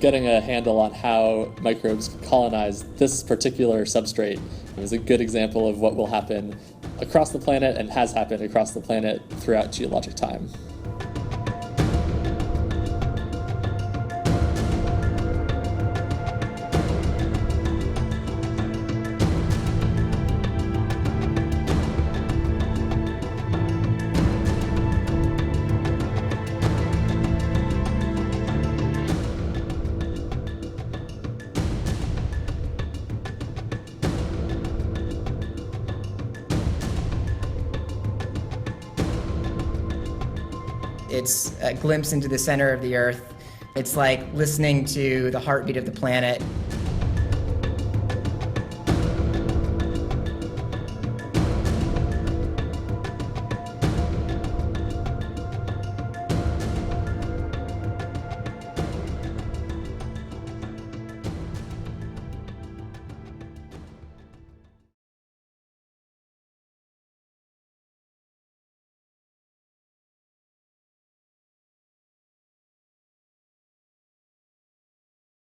getting a handle on how microbes colonize this particular substrate is a good example of what will happen across the planet and has happened across the planet throughout geologic time. It's a glimpse into the center of the Earth. It's like listening to the heartbeat of the planet